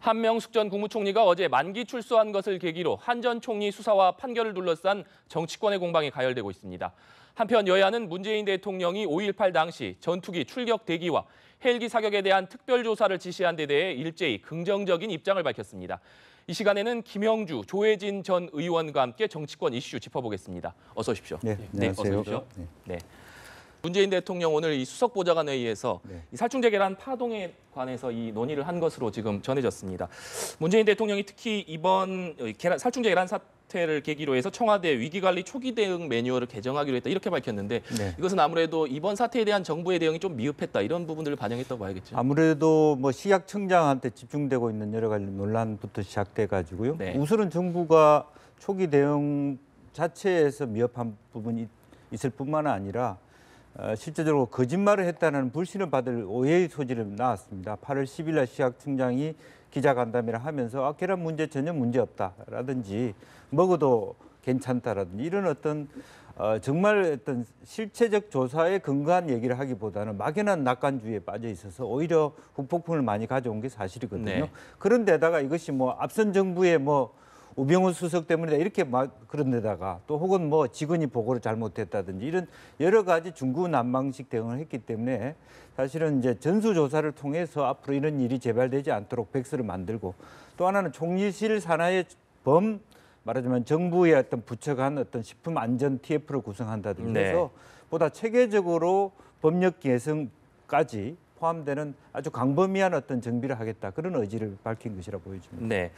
한명숙 전 국무총리가 어제 만기 출소한 것을 계기로 한 전 총리 수사와 판결을 둘러싼 정치권의 공방이 가열되고 있습니다. 한편 여야는 문재인 대통령이 5.18 당시 전투기 출격 대기와 헬기 사격에 대한 특별조사를 지시한 데 대해 일제히 긍정적인 입장을 밝혔습니다. 이 시간에는 김영주, 조혜진 전 의원과 함께 정치권 이슈 짚어보겠습니다. 어서 오십시오. 네, 안녕하세요. 어서 오십시오. 네. 문재인 대통령 오늘 이 수석보좌관회의에서 이 살충제 계란 파동에 관해서 이 논의를 한 것으로 지금 전해졌습니다. 문재인 대통령이 특히 이번 살충제 계란 사태를 계기로 해서 청와대 위기관리 초기 대응 매뉴얼을 개정하기로 했다 이렇게 밝혔는데 이것은 아무래도 이번 사태에 대한 정부의 대응이 좀 미흡했다 이런 부분들을 반영했다고 봐야겠죠. 아무래도 뭐 식약청장한테 집중되고 있는 여러 가지 논란부터 시작돼 가지고요. 우선은 정부가 초기 대응 자체에서 미흡한 부분이 있을 뿐만 아니라 실제적으로 거짓말을 했다는 불신을 받을 오해의 소지를 낳았습니다. 8월 10일 날 식약청장이 기자간담회를 하면서 계란 문제 전혀 문제 없다라든지 먹어도 괜찮다라든지 이런 어떤 정말 어떤 실체적 조사에 근거한 얘기를 하기보다는 막연한 낙관주의에 빠져 있어서 오히려 후폭풍을 많이 가져온 게 사실이거든요. 그런데다가 이것이 뭐 앞선 정부의 뭐 우병우 수석 때문에 이렇게 막 그런 데다가 또 혹은 뭐 직원이 보고를 잘못했다든지 이런 여러 가지 중구난방식 대응을 했기 때문에 사실은 이제 전수조사를 통해서 앞으로 이런 일이 재발되지 않도록 백서를 만들고 또 하나는 총리실 산하의 말하자면 정부의 어떤 부처가 한 어떤 식품 안전 TF를 구성한다든지 해서 보다 체계적으로 법력 개선까지 포함되는 아주 광범위한 어떤 정비를 하겠다 그런 의지를 밝힌 것이라 보여집니다. 네.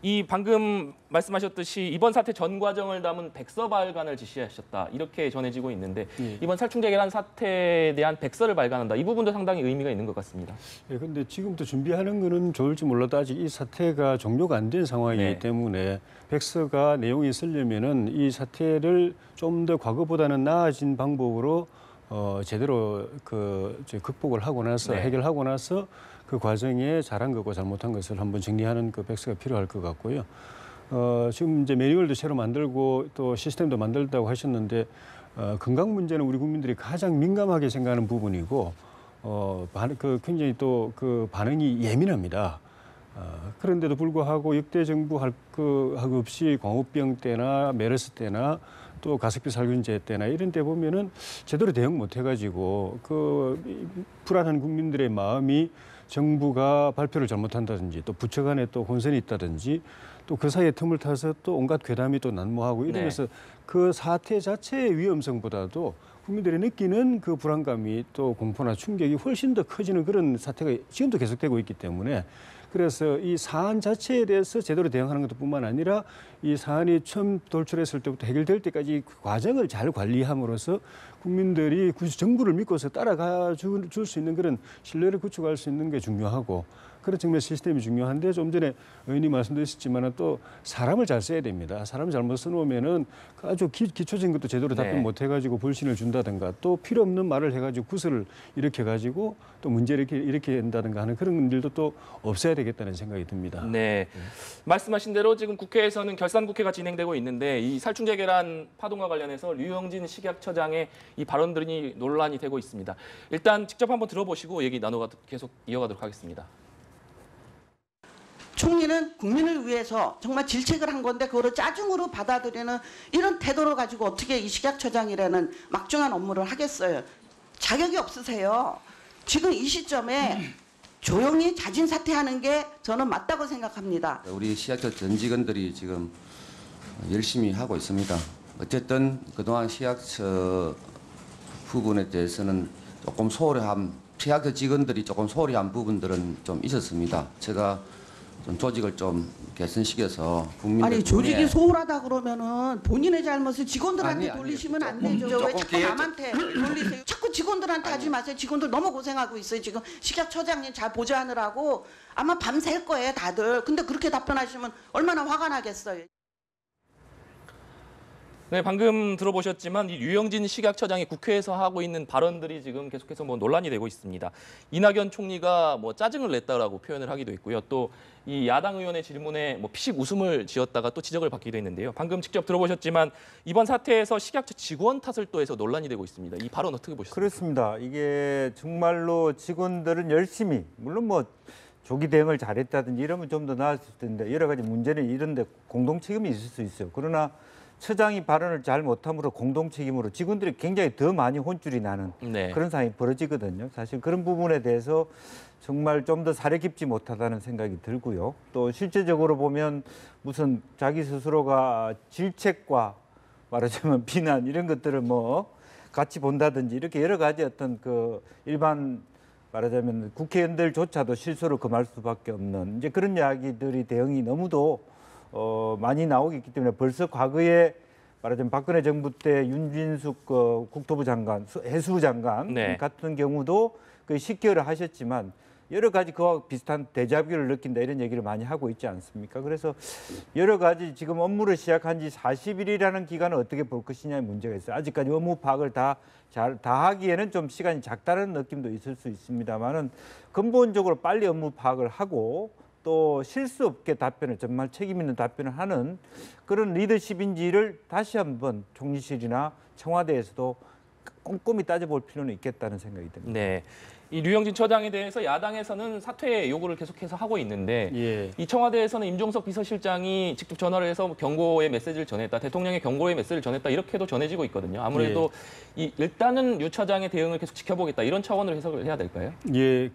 이 방금 말씀하셨듯이 이번 사태 전 과정을 담은 백서 발간을 지시하셨다 이렇게 전해지고 있는데 이번 살충제 계란 사태에 대한 백서를 발간한다 이 부분도 상당히 의미가 있는 것 같습니다. 그런데 지금부터 준비하는 거는 좋을지 몰라도 아직 이 사태가 종료가 안 된 상황이기 때문에 백서가 내용이 있으려면은 이 사태를 좀 더 과거보다는 나아진 방법으로 제대로 극복을 하고 나서 해결하고 나서 그 과정에 잘한 것과 잘못한 것을 한번 정리하는 그 백서가 필요할 것 같고요. 지금 이제 매뉴얼도 새로 만들고 또 시스템도 만들다고 하셨는데 건강 문제는 우리 국민들이 가장 민감하게 생각하는 부분이고 굉장히 또 그 반응이 예민합니다. 그런데도 불구하고 역대 정부 할 거 없이 광우병 때나 메르스 때나 또 가습기 살균제 때나 이런 때 보면은 제대로 대응 못 해가지고 그 불안한 국민들의 마음이 정부가 발표를 잘못한다든지 또 부처 간에 또 혼선이 있다든지 또 그 사이에 틈을 타서 또 온갖 괴담이 또 난무하고 이러면서 그 사태 자체의 위험성보다도 국민들이 느끼는 그 불안감이 또 공포나 충격이 훨씬 더 커지는 그런 사태가 지금도 계속되고 있기 때문에 그래서 이 사안 자체에 대해서 제대로 대응하는 것도 뿐만 아니라 이 사안이 처음 돌출했을 때부터 해결될 때까지 그 과정을 잘 관리함으로써 국민들이 정부를 믿고서 따라가 줄 수 있는 그런 신뢰를 구축할 수 있는 게 중요하고 그런 측면 시스템이 중요한데 좀 전에 의원님 말씀드렸지만 또 사람을 잘 써야 됩니다. 사람을 잘못 써놓으면은 아주 기초적인 것도 제대로 답변 못 해가지고 불신을 준다든가 또 필요 없는 말을 해가지고 구설을 일으켜가지고 또 문제를 이렇게 한다든가 하는 그런 일도 또 없어야 되겠다는 생각이 듭니다. 말씀하신 대로 지금 국회에서는 결산국회가 진행되고 있는데 이 살충제 계란 파동과 관련해서 류영진 식약처장의 이 발언들이 논란이 되고 있습니다. 일단 직접 한번 들어보시고 얘기 계속 이어가도록 하겠습니다. 총리는 국민을 위해서 정말 질책을 한 건데 그거를 짜증으로 받아들이는 이런 태도를 가지고 어떻게 이 식약처장이라는 막중한 업무를 하겠어요. 자격이 없으세요. 지금 이 시점에 조용히 자진 사퇴하는 게 저는 맞다고 생각합니다. 우리 식약처 전 직원들이 지금 열심히 하고 있습니다. 어쨌든 그동안 식약처 부분에 대해서는 조금 식약처 직원들이 조금 소홀히 한 부분들은 좀 있었습니다. 제가 좀 조직을 좀 개선시켜서 국민들 조직이 소홀하다 그러면은 본인의 잘못을 직원들한테 돌리시면 안 되죠. 왜 자꾸 남한테 돌리세요? 자꾸 직원들한테 하지 마세요. 직원들 너무 고생하고 있어요. 지금 식약처장님 잘 보좌하느라고 아마 밤샐 거예요, 다들. 근데 그렇게 답변하시면 얼마나 화가 나겠어요. 방금 들어보셨지만 이 류영진 식약처장이 국회에서 하고 있는 발언들이 지금 계속해서 논란이 되고 있습니다. 이낙연 총리가 짜증을 냈다라고 표현을 하기도 했고요. 또 이 야당 의원의 질문에 피식 웃음을 지었다가 또 지적을 받기도 했는데요. 방금 직접 들어보셨지만 이번 사태에서 식약처 직원 탓을 또 해서 논란이 되고 있습니다. 이 발언 어떻게 보셨습니까? 그렇습니다. 이게 정말로 직원들은 열심히 물론 조기 대응을 잘했다든지 이러면 좀 더 나았을 텐데 여러 가지 문제는 이런 데 공동 책임이 있을 수 있어요. 그러나 처장이 발언을 잘 못함으로 공동 책임으로 직원들이 굉장히 더 많이 혼쭐이 나는 네. 그런 상황이 벌어지거든요. 사실 그런 부분에 대해서 정말 좀 더 사려 깊지 못하다는 생각이 들고요. 또 실제적으로 보면 무슨 자기 스스로가 질책과 말하자면 비난 이런 것들을 뭐 같이 본다든지 이렇게 여러 가지 어떤 그 일반 말하자면 국회의원들조차도 실수로 금할 수밖에 없는 이제 그런 이야기들이 대응이 너무도 많이 나오고 있기 때문에 벌써 과거에 말하자면 박근혜 정부 때 윤진숙 국토부 장관, 해수부 장관 네. 같은 경우도 그 10개월을 하셨지만 여러 가지 그와 비슷한 데자뷰를 느낀다 이런 얘기를 많이 하고 있지 않습니까? 그래서 여러 가지 지금 업무를 시작한 지 40일이라는 기간을 어떻게 볼 것이냐의 문제가 있어요. 아직까지 업무 파악을 다 하기에는 좀 시간이 작다는 느낌도 있을 수 있습니다만은 근본적으로 빨리 업무 파악을 하고 또 실수 없게 답변을 정말 책임 있는 답변을 하는 그런 리더십인지를 다시 한번 총리실이나 청와대에서도 꼼꼼히 따져볼 필요는 있겠다는 생각이 듭니다. 네. 이 류영진 처장에 대해서 야당에서는 사퇴 요구를 계속해서 하고 있는데 예. 이 청와대에서는 임종석 비서실장이 직접 전화를 해서 경고의 메시지를 전했다. 대통령의 경고의 메시지를 전했다. 이렇게도 전해지고 있거든요. 아무래도 일단은 류 차장의 대응을 계속 지켜보겠다. 이런 차원으로 해석을 해야 될까요? 예,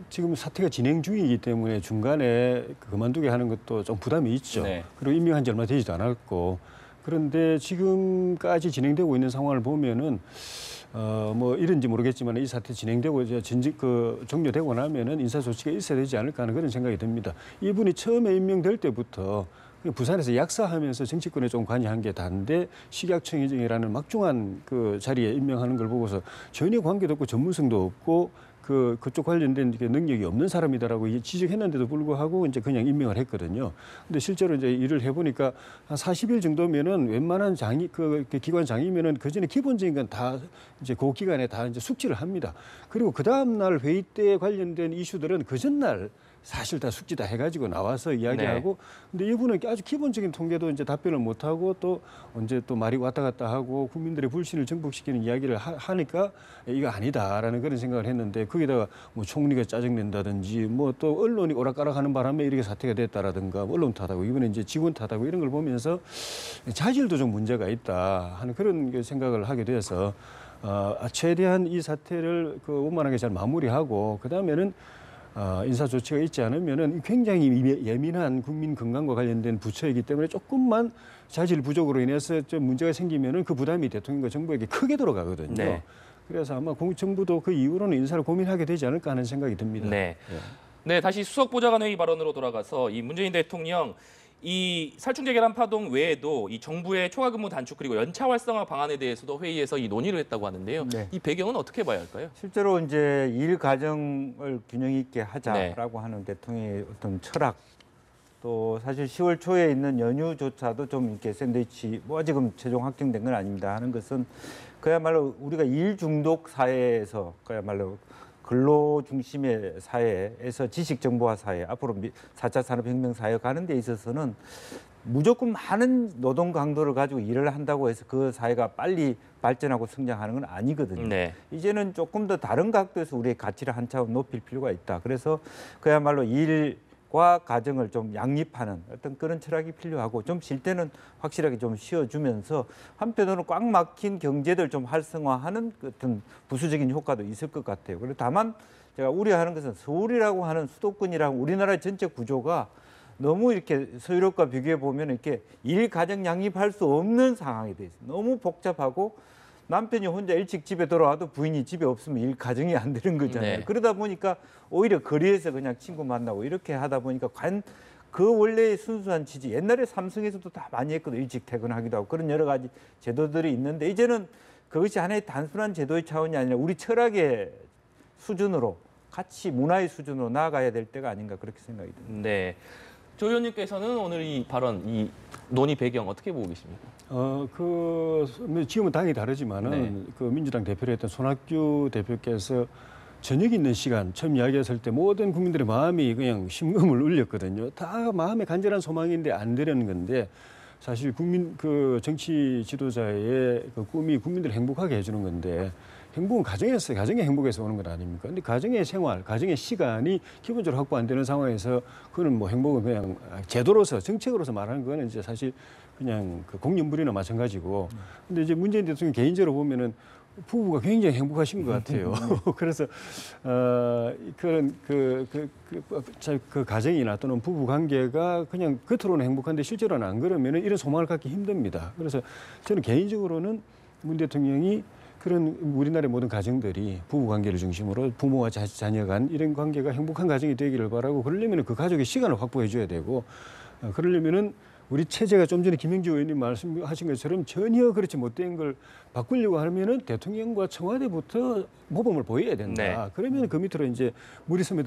지금 사태가 진행 중이기 때문에 중간에 그만두게 하는 것도 좀 부담이 있죠. 네. 그리고 임명한 지 얼마 되지도 않았고. 그런데 지금까지 진행되고 있는 상황을 보면은 뭐 이런지 모르겠지만 이 사태 진행되고 이제 종료되고 나면은 인사 조치가 있어야 되지 않을까 하는 그런 생각이 듭니다. 이분이 처음에 임명될 때부터 부산에서 약사하면서 정치권에 좀 관여한 게 다인데 식약청이라는 막중한 그 자리에 임명하는 걸 보고서 전혀 관계도 없고 전문성도 없고 그쪽 관련된 능력이 없는 사람이다라고 지적했는데도 불구하고 이제 그냥 임명을 했거든요. 근데 실제로 이제 일을 해보니까 한 40일 정도면은 웬만한 기관 장이면은 그 전에 기본적인 건 다 이제 그 기간에 다 이제 숙지를 합니다. 그리고 그 다음 날 회의 때 관련된 이슈들은 그 전날 사실 다 숙지 다 해가지고 나와서 이야기하고 근데 이분은 아주 기본적인 통계도 이제 답변을 못하고 또 언제 또 말이 왔다 갔다 하고 국민들의 불신을 증폭시키는 이야기를 하니까 이거 아니다라는 그런 생각을 했는데 거기다가 뭐 총리가 짜증낸다든지 뭐 또 언론이 오락가락하는 바람에 이렇게 사태가 됐다라든가 뭐 언론 탓하고 이번에 이제 직원 탓하고 이런 걸 보면서 자질도 좀 문제가 있다 하는 그런 생각을 하게 돼서 최대한 이 사태를 원만하게 잘 마무리하고 그다음에는 인사 조치가 있지 않으면은 굉장히 예민한 국민 건강과 관련된 부처이기 때문에 조금만 자질 부족으로 인해서 좀 문제가 생기면은 그 부담이 대통령과 정부에게 크게 들어가거든요. 네. 그래서 아마 정부도 그 이후로는 인사를 고민하게 되지 않을까 하는 생각이 듭니다. 네. 네, 다시 수석보좌관 회의 발언으로 돌아가서 이 문재인 대통령 이 살충제 계란 파동 외에도 이 정부의 초과근무 단축 그리고 연차 활성화 방안에 대해서도 회의에서 이 논의를 했다고 하는데요. 네. 이 배경은 어떻게 봐야 할까요? 실제로 이제 일 가정을 균형 있게 하자라고 하는 대통령의 어떤 철학 또 사실 10월 초에 있는 연휴조차도 좀 이렇게 샌드위치 뭐 지금 최종 확정된 건 아닙니다 하는 것은 그야말로 우리가 일 중독 사회에서 그야말로 근로 중심의 사회에서 지식 정보화 사회 앞으로 4차 산업혁명 사회 가는 데 있어서는 무조건 많은 노동 강도를 가지고 일을 한다고 해서 그 사회가 빨리 발전하고 성장하는 건 아니거든요. 네. 이제는 조금 더 다른 각도에서 우리의 가치를 한 차원 높일 필요가 있다. 그래서 그야말로 일과 가정을 좀 양립하는 어떤 그런 철학이 필요하고 좀 쉴 때는 확실하게 좀 쉬어주면서 한편으로는 꽉 막힌 경제를 좀 활성화하는 어떤 부수적인 효과도 있을 것 같아요. 그리고 다만 제가 우려하는 것은 서울이라고 하는 수도권이랑 우리나라의 전체 구조가 너무 이렇게 서유럽과 비교해 보면 이렇게 일 가정 양립할 수 없는 상황이 돼 있어요. 너무 복잡하고 남편이 혼자 일찍 집에 돌아와도 부인이 집에 없으면 일 가정이 안 되는 거잖아요. 네. 그러다 보니까 오히려 거리에서 그냥 친구 만나고 이렇게 하다 보니까 과연 그 원래의 순수한 취지 옛날에 삼성에서도 다 많이 했거든요. 일찍 퇴근하기도 하고 그런 여러 가지 제도들이 있는데 이제는 그것이 하나의 단순한 제도의 차원이 아니라 우리 철학의 수준으로 같이 문화의 수준으로 나아가야 될 때가 아닌가 그렇게 생각이 듭니다. 네. 조 의원님께서는 오늘 이 발언, 이 논의 배경 어떻게 보고 계십니까? 지금은 당이 다르지만은 네. 그 민주당 대표를 했던 손학규 대표께서 저녁 있는 시간 처음 이야기했을 때 모든 국민들의 마음이 그냥 심금을 울렸거든요. 다 마음의 간절한 소망인데 안 되려는 건데 사실 정치 지도자의 그 꿈이 국민들을 행복하게 해주는 건데 행복은 가정의 행복에서 오는 건 아닙니까? 근데 가정의 생활, 가정의 시간이 기본적으로 확보 안 되는 상황에서 그거는 뭐 행복은 그냥 제도로서 정책으로서 말하는 거는 이제 사실 그냥 그 공연물이나 마찬가지고. 근데 이제 문재인 대통령 개인적으로 보면은 부부가 굉장히 행복하신 것 같아요. 그래서 그런 그 가정이나 또는 부부 관계가 그냥 겉으로는 행복한데 실제로는 안 그러면은 이런 소망을 갖기 힘듭니다. 그래서 저는 개인적으로는 문 대통령이 그런 우리나라의 모든 가정들이 부부 관계를 중심으로 부모와 자녀 간 이런 관계가 행복한 가정이 되기를 바라고, 그러려면 그 가족의 시간을 확보해 줘야 되고, 그러려면은 우리 체제가 좀 전에 김영주 의원님 말씀하신 것처럼 전혀 그렇지 못된 걸 바꾸려고 하면은 대통령과 청와대부터 모범을 보여야 된다. 네. 그러면 그 밑으로 이제 물이 스며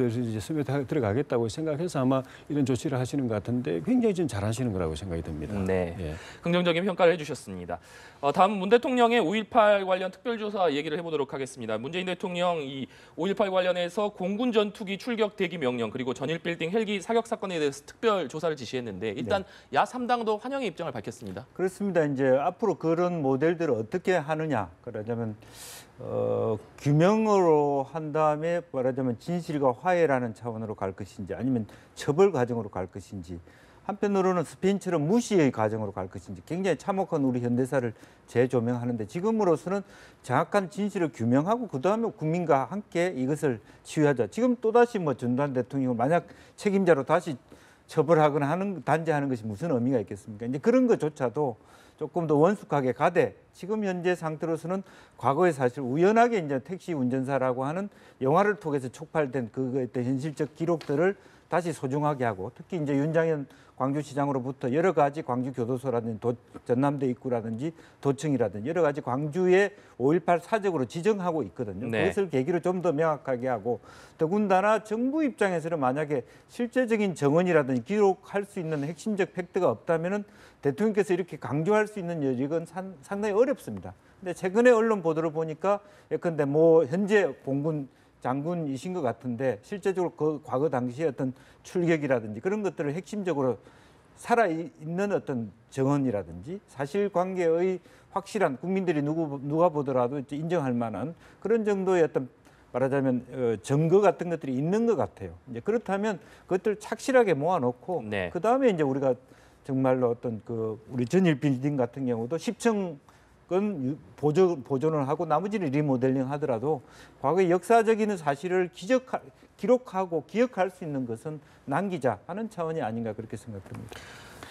들어가겠다고 생각해서 아마 이런 조치를 하시는 것 같은데 굉장히 좀 잘하시는 거라고 생각이 듭니다. 네, 예. 긍정적인 평가를 해주셨습니다. 다음 문 대통령의 5.18 관련 특별조사 얘기를 해보도록 하겠습니다. 문재인 대통령 이 5.18 관련해서 공군 전투기 출격 대기 명령 그리고 전일 빌딩 헬기 사격 사건에 대해서 특별 조사를 지시했는데 일단 야 3당도 환영의 입장을 밝혔습니다. 그렇습니다. 이제 앞으로 그런 모델들을 어떻게 하느냐, 그러자면 규명으로 한 다음에 말하자면 진실과 화해라는 차원으로 갈 것인지 아니면 처벌 과정으로 갈 것인지, 한편으로는 스페인처럼 무시의 과정으로 갈 것인지 굉장히 참혹한 우리 현대사를 재조명하는데, 지금으로서는 정확한 진실을 규명하고 그다음에 국민과 함께 이것을 치유하자. 지금 또다시 뭐 전두환 대통령을 만약 책임자로 다시 처벌하거나 단죄하는 것이 무슨 의미가 있겠습니까? 이제 그런 것조차도 조금 더 원숙하게 가되, 지금 현재 상태로서는 과거에 사실 우연하게 이제 택시 운전사라고 하는 영화를 통해서 촉발된 그거에 대한 현실적 기록들을 다시 소중하게 하고, 특히 이제 윤장현 광주시장으로부터 여러 가지 광주 교도소라든지 전남대 입구라든지 도청이라든지 여러 가지 광주의 5.18 사적으로 지정하고 있거든요. 네. 그것을 계기로 좀 더 명확하게 하고, 더군다나 정부 입장에서는 만약에 실제적인 정언이라든지 기록할 수 있는 핵심적 팩트가 없다면은 대통령께서 이렇게 강조할 수 있는 여직은 상당히 어렵습니다. 근데 최근에 언론 보도를 보니까 예컨대 뭐 현재 공군 장군이신 것 같은데 실제적으로 그 과거 당시의 어떤 출격이라든지 그런 것들을 핵심적으로 살아있는 어떤 정언이라든지 사실관계의 확실한, 국민들이 누가 보더라도 인정할 만한 그런 정도의 어떤 말하자면 증거 같은 것들이 있는 것 같아요. 이제 그렇다면 그것들 착실하게 모아놓고 네. 그 다음에 이제 우리가 정말로 어떤 그 우리 전일 빌딩 같은 경우도 10층 건 보존을 하고 나머지는 리모델링 하더라도 과거의 역사적인 사실을 기록하고 기억할 수 있는 것은 남기자 하는 차원이 아닌가 그렇게 생각합니다.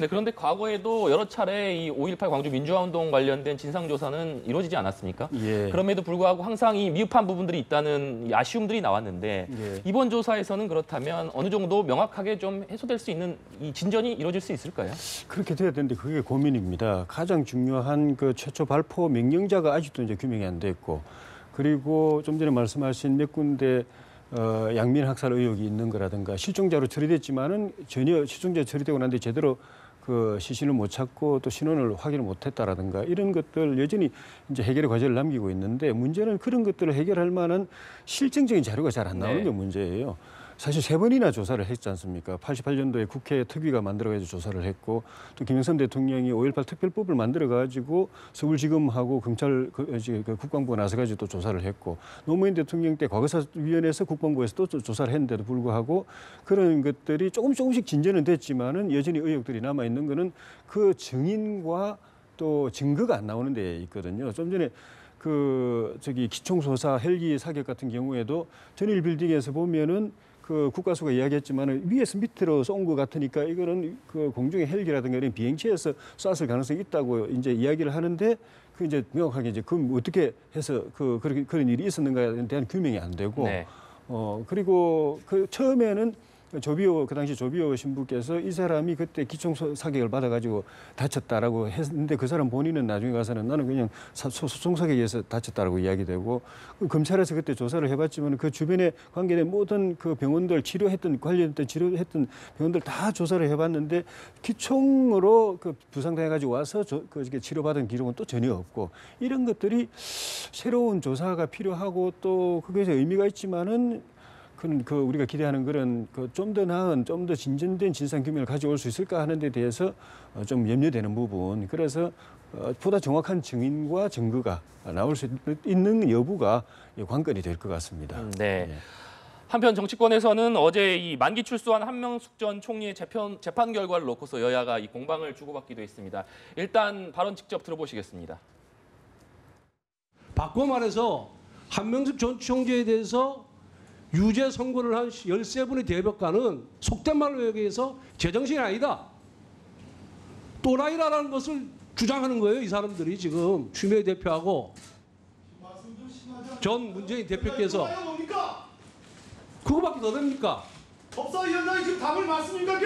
네, 그런데 과거에도 여러 차례 이 5.18 광주 민주화운동 관련된 진상조사는 이루어지지 않았습니까? 예. 그럼에도 불구하고 항상 이 미흡한 부분들이 있다는 이 아쉬움들이 나왔는데 예. 이번 조사에서는 그렇다면 어느 정도 명확하게 좀 해소될 수 있는 이 진전이 이루어질 수 있을까요? 그렇게 돼야 되는데 그게 고민입니다. 가장 중요한 그 최초 발포 명령자가 아직도 이제 규명이 안 됐고, 그리고 좀 전에 말씀하신 몇 군데 양민 학살 의혹이 있는 거라든가 실종자로 처리됐지만은 전혀 실종자 처리되고 난데 제대로 그 시신을 못 찾고 또 신원을 확인을 못했다라든가 이런 것들 여전히 이제 해결의 과제를 남기고 있는데, 문제는 그런 것들을 해결할 만한 실증적인 자료가 잘 안 나오는 게 문제예요. 사실 3번이나 조사를 했지 않습니까? 88년도에 국회 특위가 만들어가지고 조사를 했고, 또 김영삼 대통령이 5.18 특별법을 만들어가지고 서울지검하고 경찰 국방부가 나서가지고 또 조사를 했고, 노무현 대통령 때 과거사위원회에서 국방부에서 또 조사를 했는데도 불구하고 그런 것들이 조금씩 진전은 됐지만은 여전히 의혹들이 남아 있는 거는 그 증인과 또 증거가 안 나오는 데 있거든요. 좀 전에 기총소사 헬기 사격 같은 경우에도 전일 빌딩에서 보면은 그 국가수가 이야기했지만 위에서 밑으로 쏜 것 같으니까 이거는 그 공중의 헬기라든가 이런 비행체에서 쐈을 가능성이 있다고 이제 이야기를 하는데, 그 이제 명확하게 이제 그 어떻게 해서 그런 일이 있었는가에 대한 규명이 안 되고, 네. 그리고 그 처음에는 그 당시 조비오 신부께서 이 사람이 그때 기총 사격을 받아가지고 다쳤다라고 했는데, 그 사람 본인은 나중에 가서는 나는 그냥 소총 사격에서 다쳤다라고 이야기되고, 검찰에서 그때 조사를 해봤지만 그 주변에 관계된 모든 그 병원들 관련했던 치료했던 병원들 다 조사를 해봤는데 기총으로 그 부상당해가지고 와서 치료받은 기록은 또 전혀 없고, 이런 것들이 새로운 조사가 필요하고 또 그것에 의미가 있지만은 우리가 기대하는 그런 좀 더 나은, 좀 더 진전된 진상 규명을 가져올 수 있을까 하는 데 대해서 좀 염려되는 부분. 그래서 보다 정확한 증인과 증거가 나올 수 있는 여부가 관건이 될 것 같습니다. 네. 예. 한편 정치권에서는 어제 이 만기 출소한 한명숙 전 총리의 재판 결과를 놓고서 여야가 이 공방을 주고받기도 했습니다. 일단 발언 직접 들어보시겠습니다. 바꿔 말해서 한명숙 전 총리에 대해서 유죄 선고를 한 13분의 대법관은 속된 말로 얘기해서 제정신이 아니다. 또라이라는 것을 주장하는 거예요. 이 사람들이 지금 추미애 대표하고 전 문재인 대표께서. 그거밖에 더 됩니까? 법사위원장이 지금 답을 맞습니까?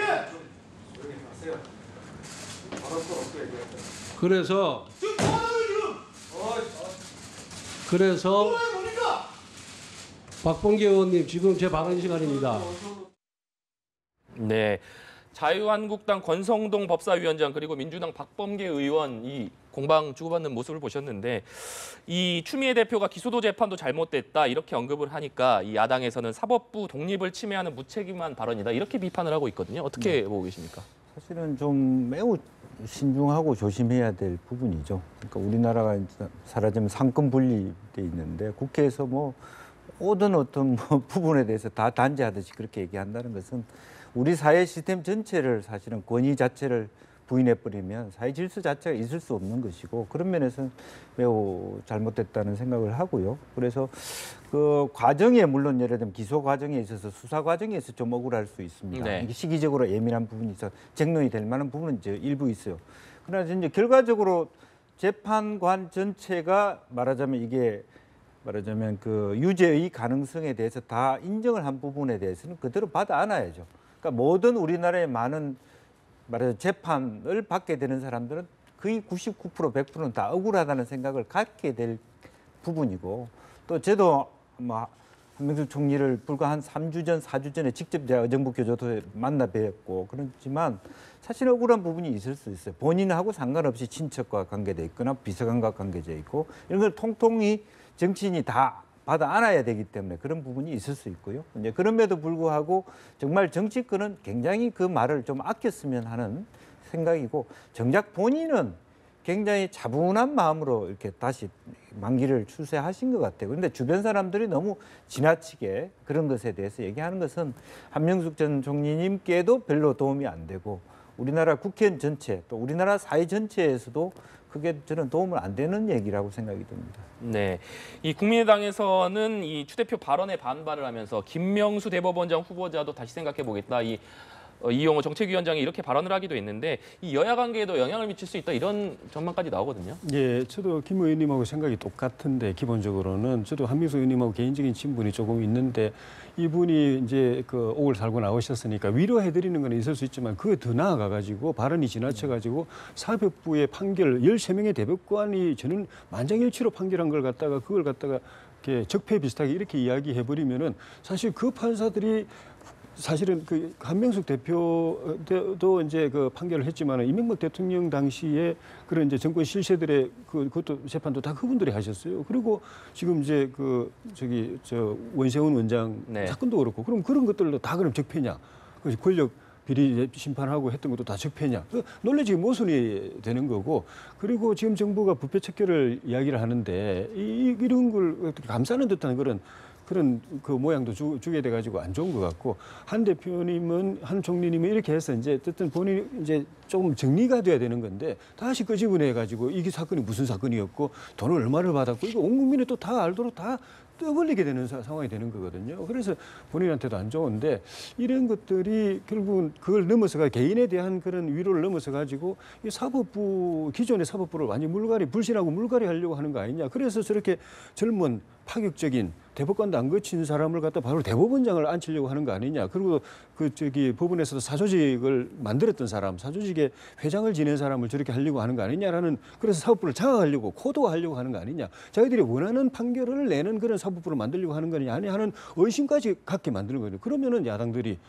그래서 지금 뭐하는 지금? 그래서 뭡니까? 박범계 의원님 지금 제 발언 시간입니다. 네. 자유한국당 권성동 법사위원장 그리고 민주당 박범계 의원 이 공방 주고받는 모습을 보셨는데 이 추미애 대표가 기소도 재판도 잘못됐다 이렇게 언급을 하니까 이 야당에서는 사법부 독립을 침해하는 무책임한 발언이다 이렇게 비판을 하고 있거든요. 어떻게 보고 계십니까? 사실은 좀 매우 신중하고 조심해야 될 부분이죠. 그러니까 우리나라가 사라지면 상권 분리돼 있는데 국회에서 뭐 모든 어떤 부분에 대해서 다 단죄하듯이 그렇게 얘기한다는 것은 우리 사회 시스템 전체를 사실은 권위 자체를 부인해버리면 사회 질서 자체가 있을 수 없는 것이고 그런 면에서는 매우 잘못됐다는 생각을 하고요. 그래서 그 과정에 물론 예를 들면 기소 과정에 있어서 수사 과정에서 좀 억울할 수 있습니다. 네. 이게 시기적으로 예민한 부분이 있어 쟁론이 될 만한 부분은 이제 일부 있어요. 그러나 이제 결과적으로 재판관 전체가 말하자면 그 유죄의 가능성에 대해서 다 인정을 한 부분에 대해서는 그대로 받아 안아야죠. 그러니까 모든 우리나라의 많은 말하자면 재판을 받게 되는 사람들은 거의 99% 100%는 다 억울하다는 생각을 갖게 될 부분이고 또 저도 뭐 한명숙 총리를 불과 한 3주 전, 4주 전에 직접 제가 의정부 교도소에 만나 뵈었고 그렇지만 사실 억울한 부분이 있을 수 있어요. 본인하고 상관없이 친척과 관계돼 있거나 비서관과 관계돼 있고 이런 걸 통통이 정치인이 다 받아 안아야 되기 때문에 그런 부분이 있을 수 있고요. 이제 그럼에도 불구하고 정말 정치권은 굉장히 그 말을 좀 아꼈으면 하는 생각이고 정작 본인은 굉장히 차분한 마음으로 이렇게 다시 만기를 출세하신 것 같아요. 그런데 주변 사람들이 너무 지나치게 그런 것에 대해서 얘기하는 것은 한명숙 전 총리님께도 별로 도움이 안 되고 우리나라 국회의원 전체 또 우리나라 사회 전체에서도 그게 저는 도움은 안 되는 얘기라고 생각이 듭니다. 네, 이 국민의당에서는 이 추 대표 발언에 반발을 하면서 김명수 대법원장 후보자도 다시 생각해 보겠다. 이용호 정책위원장이 이렇게 발언을 하기도 했는데 이 여야 관계에도 영향을 미칠 수 있다 이런 전망까지 나오거든요. 예, 저도 김 의원님하고 생각이 똑같은데 기본적으로는 저도 한명숙 의원님하고 개인적인 친분이 조금 있는데 이분이 이제 그 옥을 살고 나오셨으니까 위로해드리는 건 있을 수 있지만 그게 더 나아가가지고 발언이 지나쳐가지고 사법부의 판결 13명의 대법관이 저는 만장일치로 판결한 걸 갖다가 그걸 갖다가 이렇게 적폐 비슷하게 이렇게 이야기해버리면은 사실 그 판사들이 사실은 그 한명숙 대표도 이제 그 판결을 했지만 이명박 대통령 당시에 그런 이제 정권 실세들의 그것도 재판도 다 그분들이 하셨어요. 그리고 지금 이제 저 원세훈 원장 네. 사건도 그렇고 그럼 그런 것들도 다 그럼 적폐냐? 권력 비리 심판하고 했던 것도 다 적폐냐? 논리적이 모순이 되는 거고 그리고 지금 정부가 부패 척결을 이야기를 하는데 이런 걸 감싸는 듯한 그런 그 모양도 주게 돼가지고 안 좋은 것 같고 한 대표님은 한 총리님은 이렇게 해서 이제 어쨌든 본인이 이제 조금 정리가 돼야 되는 건데 다시 끄집어내가지고 이게 사건이 무슨 사건이었고 돈을 얼마를 받았고 이거 온 국민이 또 다 알도록 다 떠벌리게 되는 상황이 되는 거거든요. 그래서 본인한테도 안 좋은데 이런 것들이 결국은 그걸 넘어서가 개인에 대한 그런 위로를 넘어서 가지고 이 사법부 기존의 사법부를 완전 불신하고 물갈이 하려고 하는 거 아니냐. 그래서 저렇게 젊은 파격적인 대법관도 안 거친 사람을 갖다 바로 대법원장을 앉히려고 하는 거 아니냐. 그리고 법원에서도 사조직을 만들었던 사람, 사조직의 회장을 지낸 사람을 저렇게 하려고 하는 거 아니냐라는 그래서 사법부를 장악하려고 코도하려고 하는 거 아니냐. 자기들이 원하는 판결을 내는 그런 사법부를 만들려고 하는 거냐 아니 하는 의심까지 갖게 만드는 거예요. 그러면은 야당들이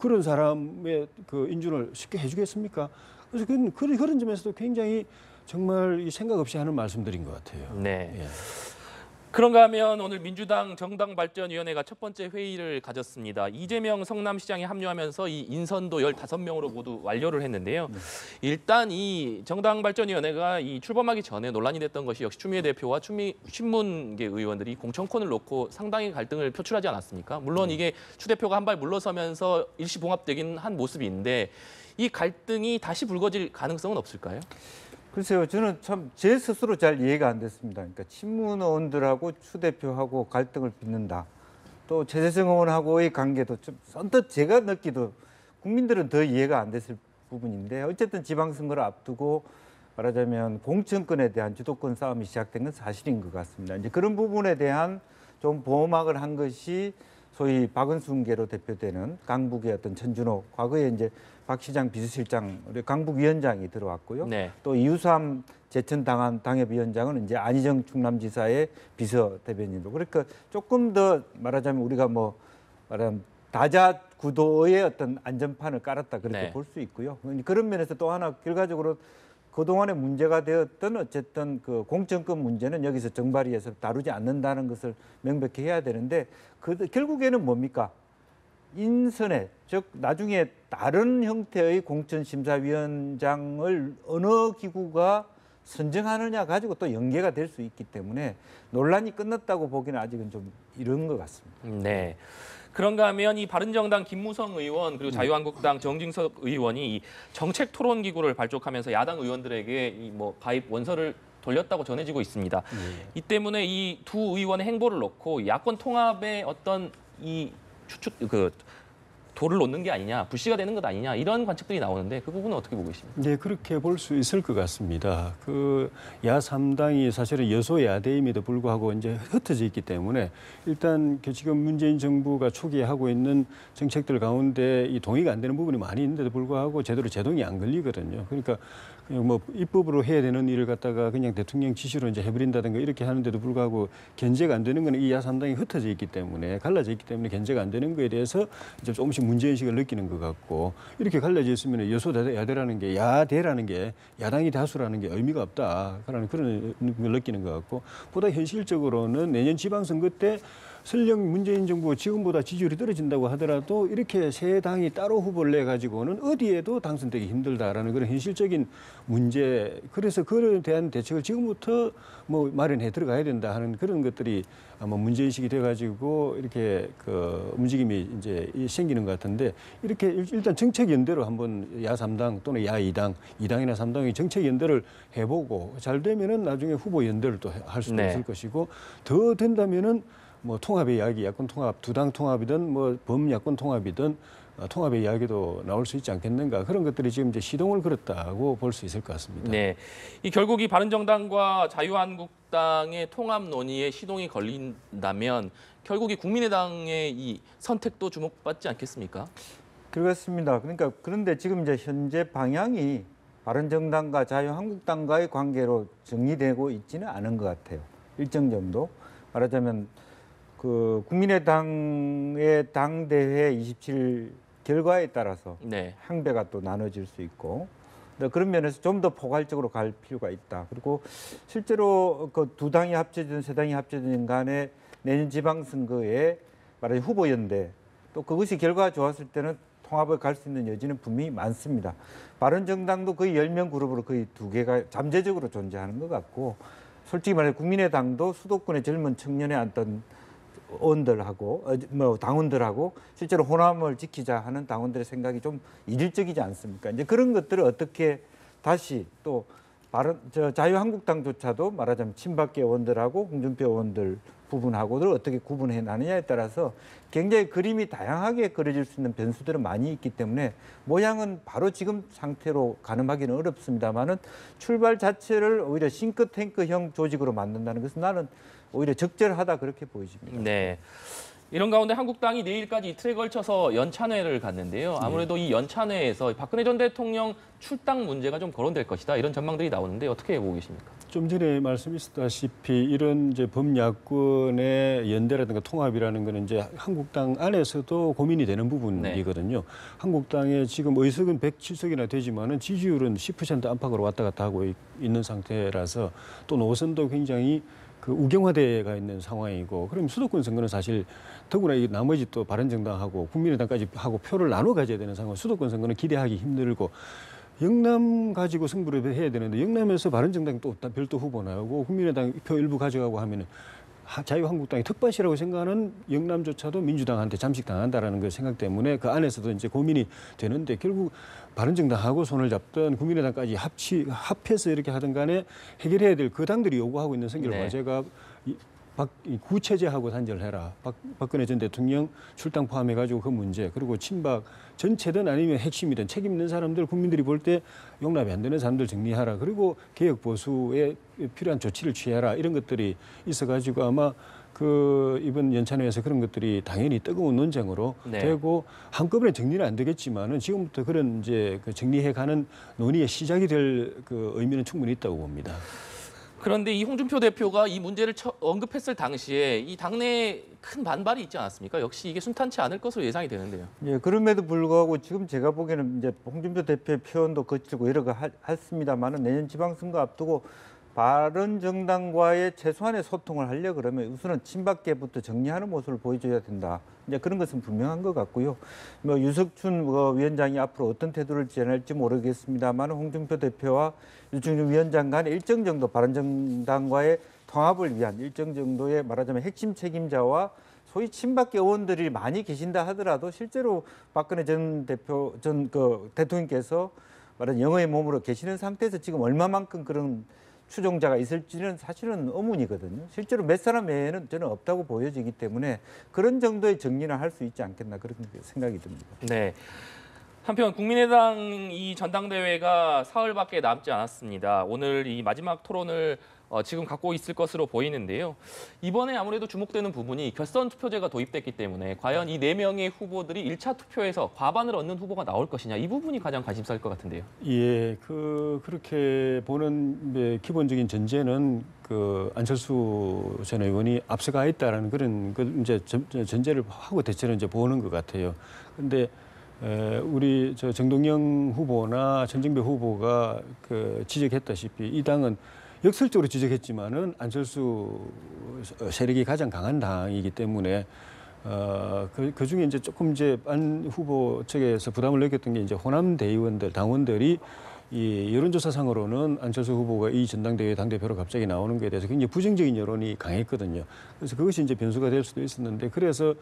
그런 사람의 그 인준을 쉽게 해주겠습니까? 그래서 그런 점에서도 굉장히 정말 생각 없이 하는 말씀들인 것 같아요. 네. 예. 그런가 하면 오늘 민주당 정당발전위원회가 첫 번째 회의를 가졌습니다. 이재명 성남시장이 합류하면서 이 인선도 15명으로 모두 완료를 했는데요. 일단 이 정당발전위원회가 이 출범하기 전에 논란이 됐던 것이 역시 추미애 대표와 친문계 의원들이 공천권을 놓고 상당히 갈등을 표출하지 않았습니까? 물론 이게 추 대표가 한 발 물러서면서 일시봉합되긴 한 모습인데 이 갈등이 다시 불거질 가능성은 없을까요? 글쎄요, 저는 참 제 스스로 잘 이해가 안 됐습니다. 그러니까 친문 의원들하고 추 대표하고 갈등을 빚는다. 또 최재성 의원하고의 관계도 좀 선뜻 제가 느끼도 국민들은 더 이해가 안 됐을 부분인데 어쨌든 지방선거를 앞두고 말하자면 공천권에 대한 주도권 싸움이 시작된 건 사실인 것 같습니다. 이제 그런 부분에 대한 좀 보호막을 한 것이 소위 박은순계로 대표되는 강북의 어떤 천준호, 과거에 이제 박 시장 비서실장, 우리 강북위원장이 들어왔고요. 네. 또 이유삼 제천당한 당협위원장은 이제 안희정 충남지사의 비서 대변인으로. 그러니까 조금 더 말하자면 우리가 뭐 말하면 다자 구도의 어떤 안전판을 깔았다 그렇게 네. 볼 수 있고요. 그런 면에서 또 하나 결과적으로 그동안에 문제가 되었던 어쨌든 그 공천권 문제는 여기서 정발위에서 다루지 않는다는 것을 명백히 해야 되는데 결국에는 뭡니까? 인선에 즉 나중에 다른 형태의 공천심사위원장을 어느 기구가 선정하느냐 가지고 또 연계가 될 수 있기 때문에 논란이 끝났다고 보기는 아직은 좀 이른 것 같습니다. 네. 그런가 하면 이 바른정당 김무성 의원 그리고 자유한국당 정진석 의원이 이 정책 토론 기구를 발족하면서 야당 의원들에게 이 뭐 가입 원서를 돌렸다고 전해지고 있습니다. 이 때문에 이 두 의원의 행보를 놓고 야권 통합의 어떤 이 돌을 놓는 게 아니냐, 불씨가 되는 것 아니냐 이런 관측들이 나오는데 그 부분은 어떻게 보고 계십니까? 네, 그렇게 볼 수 있을 것 같습니다. 그 야3당이 사실은 여소야대임에도 불구하고 이제 흩어져 있기 때문에 일단 지금 문재인 정부가 초기에 하고 있는 정책들 가운데 이 동의가 안 되는 부분이 많이 있는데도 불구하고 제대로 제동이 안 걸리거든요. 그러니까 그냥 뭐 입법으로 해야 되는 일을 갖다가 그냥 대통령 지시로 이제 해버린다든가 이렇게 하는데도 불구하고 견제가 안 되는 건 이 야3당이 흩어져 있기 때문에 갈라져 있기 때문에 견제가 안 되는 거에 대해서 이제 조금씩 문제의식을 느끼는 것 같고 이렇게 갈라져 있으면 여소야대라는 게 야대라는 게 야당이 다수라는 게 의미가 없다라는 그런 걸 느끼는 것 같고 보다 현실적으로는 내년 지방선거 때 설령 문재인 정부가 지금보다 지지율이 떨어진다고 하더라도 이렇게 세 당이 따로 후보를 내가지고는 어디에도 당선되기 힘들다라는 그런 현실적인 문제. 그래서 그에 대한 대책을 지금부터 뭐 마련해 들어가야 된다 하는 그런 것들이 아마 문제의식이 돼가지고 이렇게 그 움직임이 이제 생기는 것 같은데 이렇게 일단 정책 연대로 한번 야3당 또는 야2당, 2당이나 3당이 정책 연대를 해보고 잘 되면은 나중에 후보 연대를 또 할 수도 네. 있을 것이고 더 된다면은 뭐 통합의 이야기, 야권 통합, 두 당 통합이든 뭐 범야권 통합이든 통합의 이야기도 나올 수 있지 않겠는가 그런 것들이 지금 이제 시동을 걸었다고 볼 수 있을 것 같습니다. 네, 이 결국 이 바른정당과 자유한국당의 통합 논의에 시동이 걸린다면 결국 이 국민의당의 이 선택도 주목받지 않겠습니까? 그렇습니다. 그러니까 그런데 지금 이제 현재 방향이 바른정당과 자유한국당과의 관계로 정리되고 있지는 않은 것 같아요. 일정 정도 말하자면 그 국민의당의 당대회 27일 결과에 따라서 네. 향배가 또 나눠질 수 있고 그런 면에서 좀 더 포괄적으로 갈 필요가 있다. 그리고 실제로 그 두 당이 합쳐진 세 당이 합쳐진 간에 내년 지방선거에 말하자면 후보연대 또 그것이 결과가 좋았을 때는 통합을 갈 수 있는 여지는 분명히 많습니다. 바른정당도 거의 10명 그룹으로 거의 두 개가 잠재적으로 존재하는 것 같고 솔직히 말해 국민의당도 수도권의 젊은 청년의 어떤 의원들하고 뭐 당원들하고 실제로 호남을 지키자 하는 당원들의 생각이 좀 이질적이지 않습니까? 이제 그런 것들을 어떻게 다시 또 자유한국당조차도 말하자면 친박계 의원들하고 홍준표 의원들 부분하고를 어떻게 구분해 나느냐에 따라서 굉장히 그림이 다양하게 그려질 수 있는 변수들은 많이 있기 때문에 모양은 바로 지금 상태로 가늠하기는 어렵습니다만은 출발 자체를 오히려 싱크탱크형 조직으로 만든다는 것은 나는 오히려 적절하다 그렇게 보여집니다. 네. 이런 가운데 한국당이 내일까지 이틀에 걸쳐서 연찬회를 갔는데요. 아무래도 이 연찬회에서 박근혜 전 대통령 출당 문제가 좀 거론될 것이다. 이런 전망들이 나오는데 어떻게 보고 계십니까? 좀 전에 말씀하셨다시피 이런 이제 범야권의 연대라든가 통합이라는 거는 이제 한국당 안에서도 고민이 되는 부분이거든요. 네. 한국당의 지금 의석은 107석이나 되지만은 지지율은 10% 안팎으로 왔다 갔다 하고 있는 상태라서 또 노선도 굉장히 그 우경화대가 있는 상황이고, 그럼 수도권 선거는 사실 더구나 이 나머지 또 바른정당하고 국민의당까지 하고 표를 나눠 가져야 되는 상황, 수도권 선거는 기대하기 힘들고, 영남 가지고 승부를 해야 되는데 영남에서 바른정당이 또 별도 후보 나오고 국민의당 표 일부 가져가고 하면은 자유한국당이 턱받이라고 생각하는 영남조차도 민주당한테 잠식당한다라는 그 생각 때문에 그 안에서도 이제 고민이 되는데, 결국 바른정당하고 손을 잡든 국민의당까지 합해서 이렇게 하든 간에 해결해야 될 그 당들이 요구하고 있는 선결 과제가 구체제하고 단절해라. 박근혜 전 대통령 출당 포함해가지고 그 문제, 그리고 친박 전체든 아니면 핵심이든 책임 있는 사람들, 국민들이 볼 때 용납이 안 되는 사람들 정리하라. 그리고 개혁 보수에 필요한 조치를 취해라. 이런 것들이 있어가지고 아마 그 이번 연찬회에서 그런 것들이 당연히 뜨거운 논쟁으로 되고, 한꺼번에 정리는 안 되겠지만은 지금부터 그런 이제 그 정리해가는 논의의 시작이 될 그 의미는 충분히 있다고 봅니다. 그런데 이 홍준표 대표가 이 문제를 언급했을 당시에 이 당내에 큰 반발이 있지 않았습니까? 역시 이게 순탄치 않을 것으로 예상이 되는데요. 예, 그럼에도 불구하고 지금 제가 보기에는 이제 홍준표 대표의 표현도 거치고 여러 거 했습니다만은 내년 지방선거 앞두고 바른정당과의 최소한의 소통을 하려 그러면 우선은 친박계부터 정리하는 모습을 보여줘야 된다. 이제 그런 것은 분명한 것 같고요. 뭐 유석춘 위원장이 앞으로 어떤 태도를 지향할지 모르겠습니다만 홍준표 대표와 유승준 위원장 간에 일정 정도 바른정당과의 통합을 위한 일정 정도의 말하자면 핵심 책임자와 소위 친박계 의원들이 많이 계신다 하더라도 실제로 박근혜 전 대통령께서 말하는 영어의 몸으로 계시는 상태에서 지금 얼마만큼 그런 추종자가 있을지는 사실은 의문이거든요. 실제로 몇 사람 외에는 저는 없다고 보여지기 때문에 그런 정도의 정리는 할 수 있지 않겠나 그런 생각이 듭니다. 네. 한편 국민의당 이 전당대회가 사흘밖에 남지 않았습니다. 오늘 이 마지막 토론을 지금 갖고 있을 것으로 보이는데요. 이번에 아무래도 주목되는 부분이 결선 투표제가 도입됐기 때문에 과연 이 4명의 후보들이 1차 투표에서 과반을 얻는 후보가 나올 것이냐, 이 부분이 가장 관심사일 것 같은데요. 예, 그렇게 보는 기본적인 전제는 그 안철수 전 의원이 앞서가 있다라는 그런 이제 전제를 하고 대체로 이제 보는 것 같아요. 그런데 우리 정동영 후보나 전정배 후보가 그 지적했다시피 이 당은 역설적으로 지적했지만은 안철수 세력이 가장 강한 당이기 때문에 그 중에 이제 조금 이제 안 후보 측에서 부담을 느꼈던 게 이제 호남 대의원들, 당원들이 이 여론조사상으로는 안철수 후보가 이 전당대회 당대표로 갑자기 나오는 것에 대해서 굉장히 부정적인 여론이 강했거든요. 그래서 그것이 이제 변수가 될 수도 있었는데, 그래서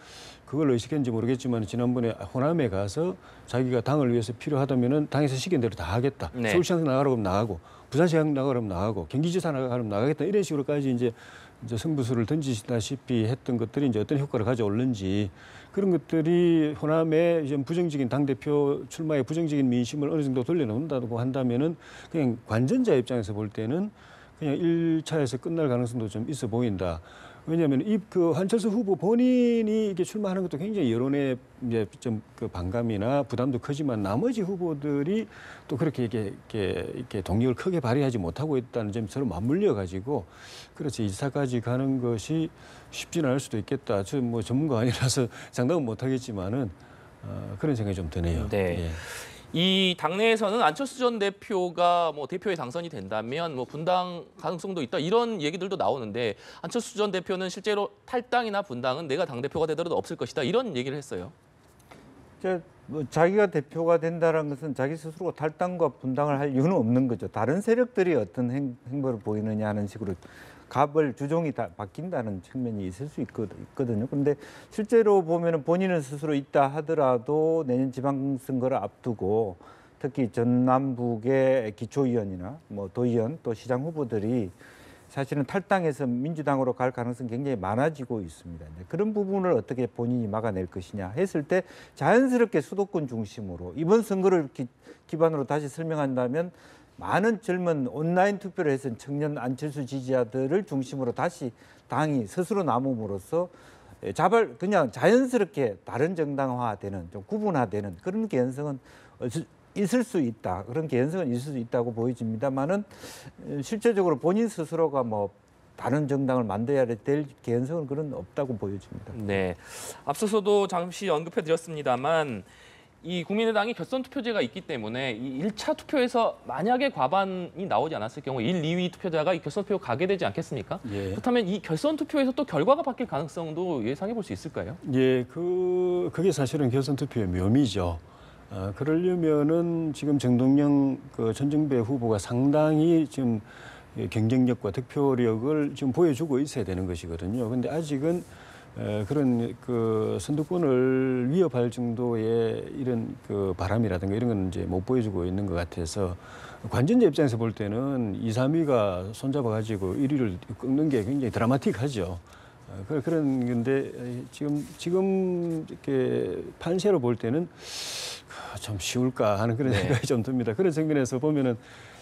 그걸 의식했는지 모르겠지만 지난번에 호남에 가서 자기가 당을 위해서 필요하다면은 당에서 시킨 대로 다 하겠다. 네. 서울시장 나가라고 하면 나가고, 부산시장 나가라고 하면 나가고, 경기지사 나가라고 하면 나가겠다. 이런 식으로까지 이제 승부수를 던지시다시피 했던 것들이 이제 어떤 효과를 가져올는지, 그런 것들이 호남의 부정적인 당대표 출마의 부정적인 민심을 어느 정도 돌려놓는다고 한다면은 그냥 관전자 입장에서 볼 때는 그냥 1차에서 끝날 가능성도 좀 있어 보인다. 왜냐하면 그 한철수 후보 본인이 이게 출마하는 것도 굉장히 여론의 이제 좀 그 반감이나 부담도 크지만 나머지 후보들이 또 그렇게 이렇게 동력을 크게 발휘하지 못하고 있다는 점이 서로 맞물려 가지고, 그렇지 1차까지 가는 것이 쉽지는 않을 수도 있겠다. 저 뭐 전문가 아니라서 장담은 못하겠지만은 그런 생각이 좀 드네요. 네. 예. 이 당내에서는 안철수 전 대표가 뭐 대표에 당선이 된다면 뭐 분당 가능성도 있다, 이런 얘기들도 나오는데, 안철수 전 대표는 실제로 탈당이나 분당은 내가 당대표가 되더라도 없을 것이다, 이런 얘기를 했어요. 뭐 자기가 대표가 된다는 것은 자기 스스로 탈당과 분당을 할 이유는 없는 거죠. 다른 세력들이 어떤 행보를 보이느냐 하는 식으로 갑을 주종이 다 바뀐다는 측면이 있을 수 있거든요. 그런데 실제로 보면은 본인은 스스로 있다 하더라도 내년 지방선거를 앞두고 특히 전남북의 기초의원이나 뭐 도의원 또 시장 후보들이 사실은 탈당해서 민주당으로 갈 가능성이 굉장히 많아지고 있습니다. 그런 부분을 어떻게 본인이 막아낼 것이냐 했을 때 자연스럽게 수도권 중심으로 이번 선거를 기반으로 다시 설명한다면 많은 젊은 온라인 투표를 해서 청년 안철수 지지자들을 중심으로 다시 당이 스스로 남음으로써 그냥 자연스럽게 다른 정당화되는, 좀 구분화되는 그런 개연성은 있을 수 있다. 그런 개연성은 있을 수 있다고 보여집니다만은 실제적으로 본인 스스로가 뭐 다른 정당을 만들어야 될 개연성은 그런 없다고 보여집니다. 네. 앞서서도 잠시 언급해 드렸습니다만 이 국민의당이 결선 투표제가 있기 때문에 이 1차 투표에서 만약에 과반이 나오지 않았을 경우 1, 2위 투표자가 이 결선 투표 가게 되지 않겠습니까? 예. 그렇다면 이 결선 투표에서 또 결과가 바뀔 가능성도 예상해 볼 수 있을까요? 예, 그게 사실은 결선 투표의 묘미죠. 그러려면은 지금 정동영 전정배 후보가 상당히 지금 경쟁력과 득표력을 지금 보여주고 있어야 되는 것이거든요. 근데 아직은 그런 선두권을 위협할 정도의 이런 바람이라든가 이런 건 이제 못 보여주고 있는 것 같아서 관전자 입장에서 볼 때는 2, 3위가 손잡아가지고 1위를 꺾는 게 굉장히 드라마틱하죠. 그런 건데 지금 이렇게 판세로 볼 때는 좀 쉬울까 하는 그런 생각이 좀 듭니다. 그런 측면에서 보면은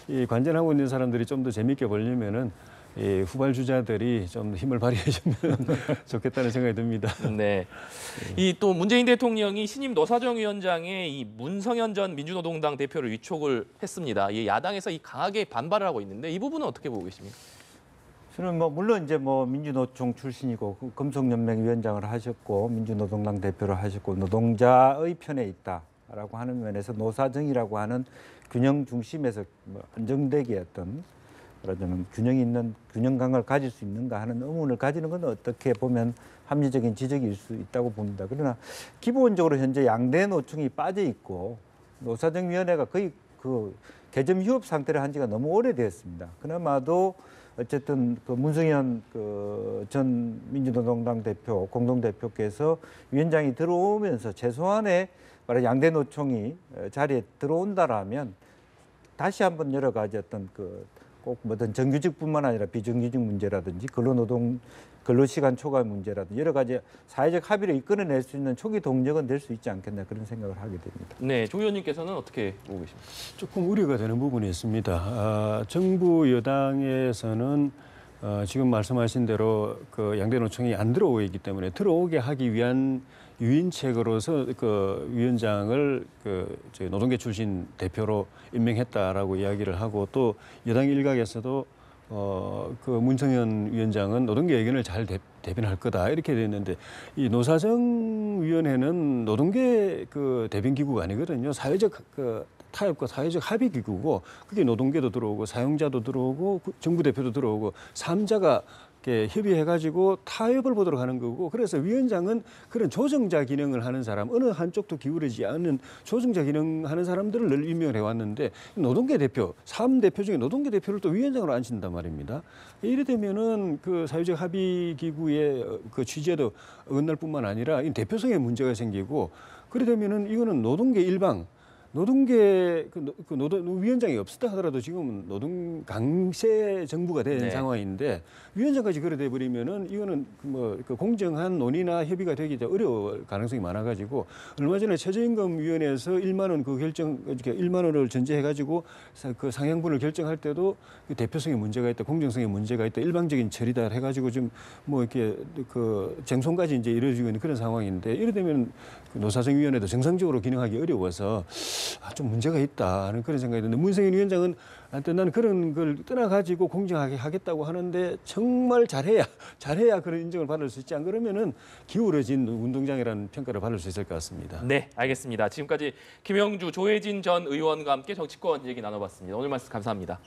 이 관전하고 있는 사람들이 좀 더 재밌게 보려면은 이 후발 주자들이 좀 힘을 발휘해주면 좋겠다는 생각이 듭니다. 네. 이 또 문재인 대통령이 신임 노사정위원장의 이 문성현 전 민주노동당 대표를 위촉을 했습니다. 이 야당에서 이 강하게 반발을 하고 있는데 이 부분은 어떻게 보고 계십니까? 저는 물론 이제 민주노총 출신이고 금속연맹 위원장을 하셨고 민주노동당 대표를 하셨고 노동자의 편에 있다라고 하는 면에서 노사정이라고 하는 균형 중심에서 안정되게 어떤 말하자면 균형 있는 균형감을 가질 수 있는가 하는 의문을 가지는 건 어떻게 보면 합리적인 지적일 수 있다고 봅니다. 그러나 기본적으로 현재 양대 노총이 빠져 있고 노사정위원회가 거의 개점 휴업 상태를 한 지가 너무 오래되었습니다. 그나마도 어쨌든 문성현 전 민주노동당 대표 공동대표께서 위원장이 들어오면서 최소한의 양대 노총이 자리에 들어온다라면 다시 한번 여러 가지 어떤 꼭 어떤 정규직뿐만 아니라 비정규직 문제라든지 근로시간 초과 문제라든지 여러 가지 사회적 합의를 이끌어낼 수 있는 초기 동력은 될 수 있지 않겠나 그런 생각을 하게 됩니다. 네, 조 의원님께서는 어떻게 보고 계십니까? 조금 우려가 되는 부분이 있습니다. 정부 여당에서는 지금 말씀하신 대로 양대 노총이 안 들어오고 있기 때문에 들어오게 하기 위한 유인책으로서 위원장을 노동계 출신 대표로 임명했다라고 이야기를 하고 또 여당 일각에서도 문성현 위원장은 노동계 의견을 잘 대변할 거다 이렇게 됐는데 이 노사정위원회는 노동계 대변기구가 아니거든요. 사회적 타협과 사회적 합의 기구고 그게 노동계도 들어오고 사용자도 들어오고 정부 대표도 들어오고 3자가 협의해가지고 타협을 보도록 하는 거고 그래서 위원장은 그런 조정자 기능을 하는 사람 어느 한쪽도 기울이지 않는 조정자 기능하는 사람들을 늘 임명을 해왔는데 노동계 대표 3대표 중에 노동계 대표를 또 위원장으로 앉힌단 말입니다. 이래 되면은 사회적 합의 기구의 취지에도 어긋날 뿐만 아니라 이 대표성에 문제가 생기고 그래 되면은 이거는 노동계 일방 노동계 위원장이 없었다 하더라도 지금은 노동 강세 정부가 된 상황인데 위원장까지 그래 돼 버리면은 이거는 공정한 논의나 협의가 되기 어려울 가능성이 많아가지고 얼마 전에 최저임금위원회에서 1만 원 결정 1만 원을 전제해가지고 상향분을 결정할 때도 대표성에 문제가 있다, 공정성에 문제가 있다, 일방적인 처리다 해가지고 좀 이렇게 쟁송까지 이제 이루어지고 있는 그런 상황인데 이래 되면 노사정위원회도 정상적으로 기능하기 어려워서 좀 문제가 있다 하는 그런 생각이 드는데 문성현 위원장은 나는 그런 걸 떠나가지고 공정하게 하겠다고 하는데 정말 잘해야 그런 인정을 받을 수 있지 안 그러면은 기울어진 운동장이라는 평가를 받을 수 있을 것 같습니다. 네, 알겠습니다. 지금까지 김영주, 조혜진 전 의원과 함께 정치권 얘기 나눠봤습니다. 오늘 말씀 감사합니다.